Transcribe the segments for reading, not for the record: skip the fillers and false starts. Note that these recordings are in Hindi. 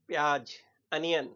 प्याज, अनियन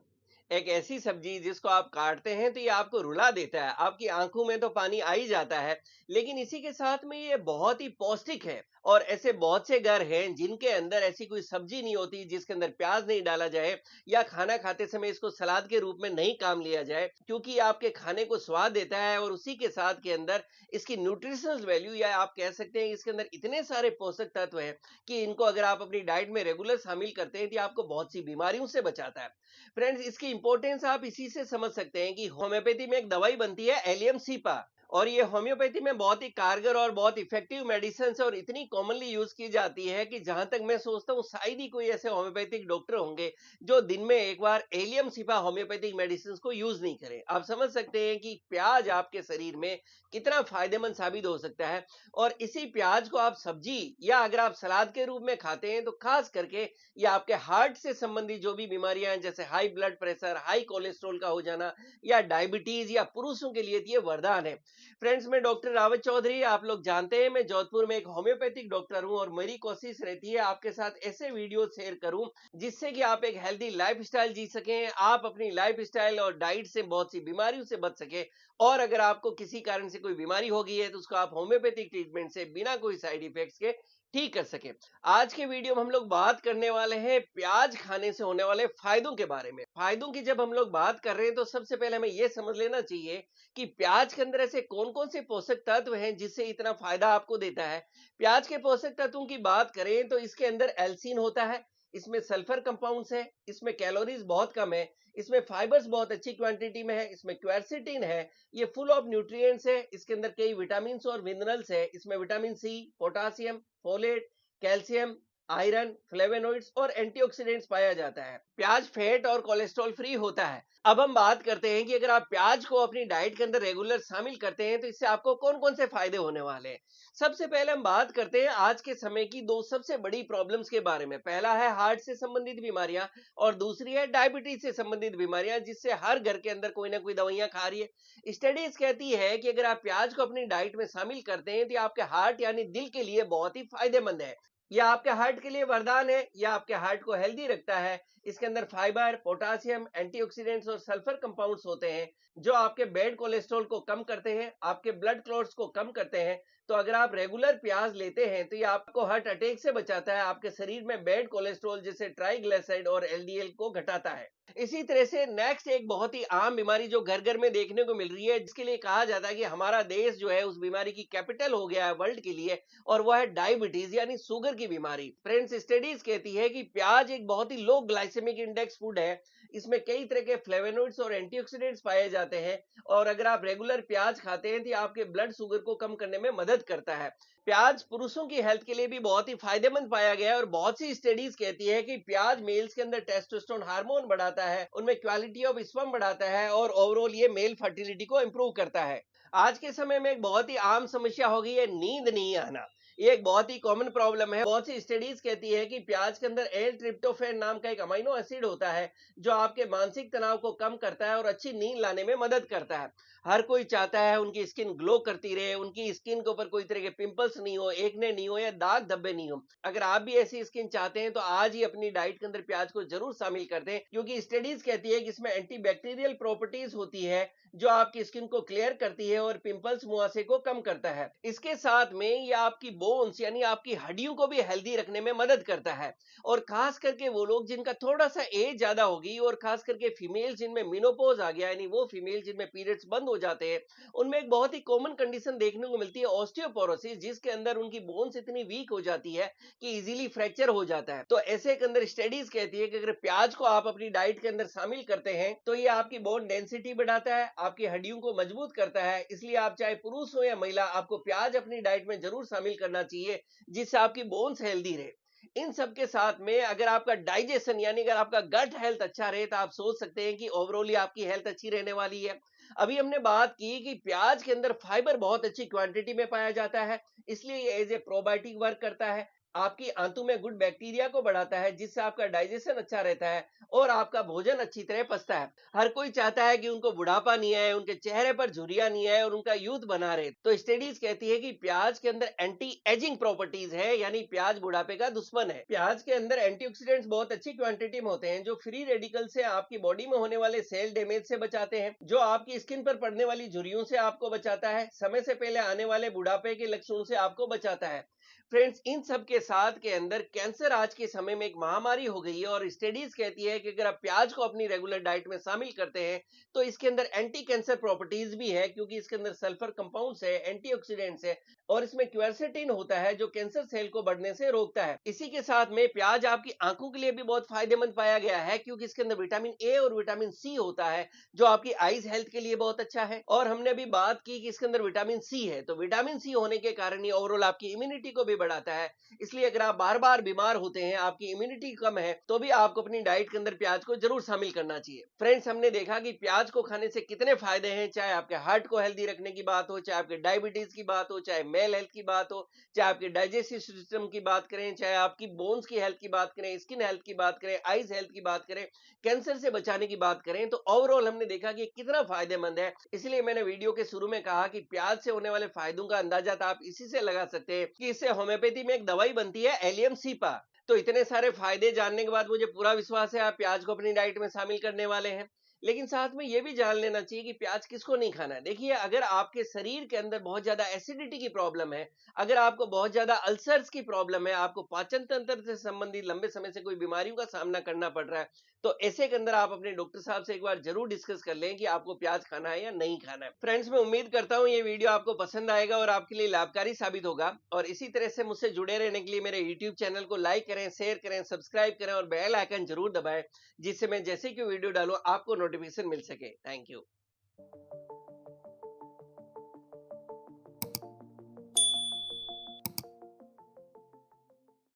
एक ऐसी सब्जी जिसको आप काटते हैं तो ये आपको रुला देता है, आपकी आंखों में तो पानी आ ही जाता है। लेकिन इसी के साथ में ये बहुत ही पौष्टिक है। और ऐसे बहुत से घर हैं जिनके अंदर ऐसी कोई सब्जी नहीं होती जिसके अंदर प्याज नहीं डाला जाए, या खाना खाते समय इसको सलाद के रूप में नहीं काम लिया जाए, क्योंकि ये आपके खाने को स्वाद देता है और उसी के साथ के अंदर इसकी न्यूट्रिशनल वैल्यू, या आप कह सकते हैं इसके अंदर इतने सारे पोषक तत्व हैं कि इनको अगर आप अपनी डाइट में रेगुलर शामिल करते हैं तो ये आपको बहुत सी बीमारियों से बचाता है। फ्रेंड्स, इसकी इंपॉर्टेंस आप इसी से समझ सकते हैं कि होम्योपैथी में एक दवाई बनती है एलियम सीपा, और ये होम्योपैथी में बहुत ही कारगर और बहुत इफेक्टिव मेडिसिन है और इतनी कॉमनली यूज की जाती है कि जहां तक मैं सोचता हूँ शायद ही कोई ऐसे होम्योपैथिक डॉक्टर होंगे जो दिन में एक बार एलियम सिपा होम्योपैथिक मेडिसिन को यूज नहीं करें। आप समझ सकते हैं कि प्याज आपके शरीर में कितना फायदेमंद साबित हो सकता है। और इसी प्याज को आप सब्जी या अगर आप सलाद के रूप में खाते हैं तो खास करके ये आपके हार्ट से संबंधित जो भी बीमारियां हैं, जैसे high blood pressure, high cholesterol का हो जाना, या डायबिटीज, या पुरुषों के लिए तो ये वरदान है। फ्रेंड्स, मैं डॉक्टर रावत चौधरी, आप लोग जानते हैं मैं जोधपुर में एक होम्योपैथिक डॉक्टर हूं, और मेरी कोशिश रहती है आपके साथ ऐसे वीडियो शेयर करूं जिससे कि आप एक हेल्दी लाइफस्टाइल जी सकें, आप अपनी लाइफस्टाइल और डाइट से बहुत सी बीमारियों से बच सके। और अगर आपको किसी कारण से कोई बीमारी हो गई है तो उसको आप होम्योपैथिक ट्रीटमेंट से बिना कोई साइड इफेक्ट्स के ठीक कर सके। आज के वीडियो में हम लोग बात करने वाले हैं प्याज खाने से होने वाले फायदों के बारे में। फायदों की जब हम लोग बात कर रहे हैं तो सबसे पहले हमें यह समझ लेना चाहिए कि प्याज के अंदर ऐसे कौन कौन से पोषक तत्व हैं जिससे इतना फायदा आपको देता है। प्याज के पोषक तत्वों की बात करें तो इसके अंदर एल्सीन होता है, इसमें सल्फर कंपाउंड्स है, इसमें कैलोरीज बहुत कम है, इसमें फाइबर्स बहुत अच्छी क्वांटिटी में है, इसमें क्वेरसिटीन है, ये फुल ऑफ न्यूट्रिएंट्स है, इसके अंदर कई विटामिन और मिनरल्स है, इसमें vitamin C, potassium, folate, calcium, iron, flavonoids और एंटीऑक्सीडेंट्स पाया जाता है। प्याज फैट और कोलेस्ट्रॉल फ्री होता है। अब हम बात करते हैं कि अगर आप प्याज को अपनी डाइट के अंदर रेगुलर शामिल करते हैं तो इससे आपको कौन कौन से फायदे होने वाले हैं। सबसे पहले हम बात करते हैं आज के समय की दो सबसे बड़ी प्रॉब्लम्स के बारे में। पहला है हार्ट से संबंधित बीमारियां, और दूसरी है डायबिटीज से संबंधित बीमारियां, जिससे हर घर के अंदर कोई ना कोई दवाइयां खा रही है। स्टडीज कहती है कि अगर आप प्याज को अपनी डाइट में शामिल करते हैं तो ये आपके हार्ट यानी दिल के लिए बहुत ही फायदेमंद है। यह आपके हार्ट के लिए वरदान है, यह आपके हार्ट को हेल्दी रखता है। इसके अंदर फाइबर, पोटासियम, एंटीऑक्सीडेंट्स और सल्फर कंपाउंड्स होते हैं जो आपके बैड कोलेस्ट्रॉल को कम करते हैं, आपके ब्लड क्लॉट्स को कम करते हैं। तो अगर आप रेगुलर प्याज लेते हैं तो ये आपको हार्ट अटैक से बचाता है, आपके शरीर में बैड कोलेस्ट्रॉल जैसे ट्राइग्लिसराइड और एलडीएल को घटाता है। इसी तरह से नेक्स्ट एक बहुत ही आम बीमारी जो घर घर में देखने को मिल रही है, जिसके लिए कहा जाता है कि हमारा देश जो है उस बीमारी की कैपिटल हो गया है वर्ल्ड के लिए, और वह है डायबिटीज यानी शुगर की बीमारी। फ्रेंड्स, स्टडीज कहती है कि प्याज एक बहुत ही लो ग्लाइसेमिक इंडेक्स फूड है। इसमें कई तरह के फ्लेवोनॉइड्स और एंटीऑक्सीडेंट्स पाए जाते हैं, और अगर आप रेगुलर प्याज खाते हैं तो ये आपके ब्लड शुगर को कम करने में मदद करता है। प्याज पुरुषों की हेल्थ के लिए भी बहुत ही फायदेमंद पाया गया है, और बहुत सी स्टडीज कहती है कि प्याज मेल्स के अंदर टेस्टोस्टेरोन हार्मोन बढ़ाता है, उनमें क्वालिटी ऑफ स्पर्म बढ़ाता है, और ओवरऑल ये मेल फर्टिलिटी को इंप्रूव करता है। आज के समय में एक बहुत ही आम समस्या हो गई है नींद नहीं आना। ये एक बहुत ही कॉमन प्रॉब्लम है। बहुत सी स्टडीज कहती है कि प्याज के अंदर एल ट्रिप्टोफैन नाम का एक अमीनो एसिड होता है जो आपके मानसिक तनाव को कम करता है और अच्छी नींद लाने में मदद करता है। हर कोई चाहता है उनकी स्किन ग्लो करती रहे, उनकी स्किन के ऊपर कोई तरह के पिंपल्स नहीं हो, एक्ने नहीं हो, या दाग धब्बे नहीं हो। अगर आप भी ऐसी स्किन चाहते हैं तो आज ही अपनी डाइट के अंदर प्याज को जरूर शामिल कर दें, क्योंकि स्टडीज कहती है कि इसमें एंटीबैक्टीरियल प्रॉपर्टीज होती है जो आपकी स्किन को क्लियर करती है और पिंपल्स मुहासे को कम करता है। इसके साथ में ये आपकी बोन्स यानी आपकी हड्डियों को भी हेल्दी रखने में मदद करता है। और खास करके वो लोग जिनका थोड़ा सा एज ज्यादा होगी, और खास करके फीमेल जिनमें मिनोपॉज आ गया, यानी वो फीमेल जिनमें पीरियड्स बंद हो जाते हैं, उनमें एक बहुत ही कॉमन कंडीशन देखने को मिलती है ऑस्टियोपोरोसिस, जिसके अंदर उनकी बोन्स इतनी वीक हो जाती है कि इजीली फ्रैक्चर हो जाता है। तो ऐसे के अंदर स्टडीज कहती है कि अगर प्याज को आप अपनी डाइट के अंदर शामिल करते हैं तो ये आपकी बोन डेंसिटी बढ़ाता है, आपकी हड्डियों को मजबूत करता है। इसलिए आप चाहे पुरुष हो या महिला, आपको प्याज अपनी डाइट में जरूर शामिल करना चाहिए, जिससे आपकी बोन्स हेल्दी रहे। इन सब के साथ में अगर आपका डाइजेशन यानी अगर आपका गट हेल्थ अच्छा रहे तो आप सोच सकते हैं कि ओवरऑल आपकी हेल्थ अच्छी रहने वाली है। अभी हमने बात की कि प्याज के अंदर फाइबर बहुत अच्छी क्वांटिटी में पाया जाता है, इसलिए ये एज ए प्रोबायोटिक वर्क करता है। आपकी आंतों में गुड बैक्टीरिया को बढ़ाता है, जिससे आपका डाइजेशन अच्छा रहता है और आपका भोजन अच्छी तरह पचता है। हर कोई चाहता है कि उनको बुढ़ापा नहीं आए, उनके चेहरे पर झुर्रियां नहीं आए और उनका यूथ बना रहे। तो स्टडीज कहती है कि प्याज के अंदर एंटी एजिंग प्रॉपर्टीज है, यानी प्याज बुढ़ापे का दुश्मन है। प्याज के अंदर एंटीऑक्सीडेंट्स बहुत अच्छी क्वांटिटी में होते हैं, जो फ्री रेडिकल से आपकी बॉडी में होने वाले सेल डैमेज से बचाते हैं, जो आपकी स्किन पर पड़ने वाली झुर्रियों से आपको बचाता है, समय से पहले आने वाले बुढ़ापे के लक्षणों से आपको बचाता है। फ्रेंड्स, इन सब के साथ के अंदर कैंसर आज के समय में एक महामारी हो गई है और स्टडीज कहती है कि अगर आप प्याज को अपनी रेगुलर डाइट में शामिल करते हैं तो इसके अंदर एंटी कैंसर प्रॉपर्टीज भी है, क्योंकि इसके अंदर सल्फर कंपाउंड्स है, एंटीऑक्सीडेंट्स है और इसमें क्वेरसेटिन होता है, जो कैंसर सेल को बढ़ने से रोकता है। इसी के साथ में प्याज आपकी आंखों के लिए भी बहुत फायदेमंद पाया गया है, क्योंकि इसके अंदर विटामिन ए और विटामिन सी होता है, जो आपकी आईज हेल्थ के लिए बहुत अच्छा है। और हमने अभी बात की कि इसके अंदर विटामिन सी है, तो विटामिन सी होने के कारण ये ओवरऑल आपकी इम्यूनिटी को भी बढ़ाता है। इसलिए अगर आप बार बार बीमार होते हैं, आपकी इम्यूनिटी कम है, तो भी आपको अपनी डाइट के अंदर प्याज को जरूर शामिल करना चाहिए। फ्रेंड्स, हमने देखा कि प्याज को खाने से कितने फायदे हैं, चाहे आपके हार्ट को हेल्दी रखने की बात हो, चाहे आपके डायबिटीज की बात हो, चाहे मेल हेल्थ की बात हो, चाहे आपके डाइजेस्टिव सिस्टम की बात करें, चाहे आपकी बोन्स की हेल्थ की बात करें, स्किन हेल्थ की बात करें, आईज हेल्थ की बात करें, कैंसर से बचाने की बात करें, तो ओवरऑल हमने देखा कि कितना फायदेमंद है। इसलिए मैंने वीडियो के शुरू में कहा कि प्याज से होने वाले फायदों का अंदाजा तो आप इसी से लगा सकते हैं कि इससे होम्योपैथी में एक दवाई बनती है, एलियम सीपा। तो इतने सारे फायदे जानने के बाद मुझे पूरा विश्वास है आप प्याज को अपनी डाइट में शामिल करने वाले हैं। लेकिन साथ में ये भी जान लेना चाहिए कि प्याज किसको नहीं खाना है। देखिए, अगर आपके शरीर के अंदर बहुत ज्यादा एसिडिटी की प्रॉब्लम है, अगर आपको बहुत ज्यादा अल्सर्स की प्रॉब्लम है, आपको पाचन तंत्र से संबंधित लंबे समय से कोई बीमारियों का सामना करना पड़ रहा है, तो ऐसे के अंदर आप अपने डॉक्टर साहब से एक बार जरूर डिस्कस कर लें कि आपको प्याज खाना है या नहीं खाना है। फ्रेंड्स, मैं उम्मीद करता हूँ ये वीडियो आपको पसंद आएगा और आपके लिए लाभकारी साबित होगा। और इसी तरह से मुझसे जुड़े रहने के लिए मेरे यूट्यूब चैनल को लाइक करें, शेयर करें, सब्सक्राइब करें और बेल आइकन जरूर दबाएं, जिससे मैं जैसे कि वीडियो डालूं आपको नोटिफिकेशन मिल सके। Thank you.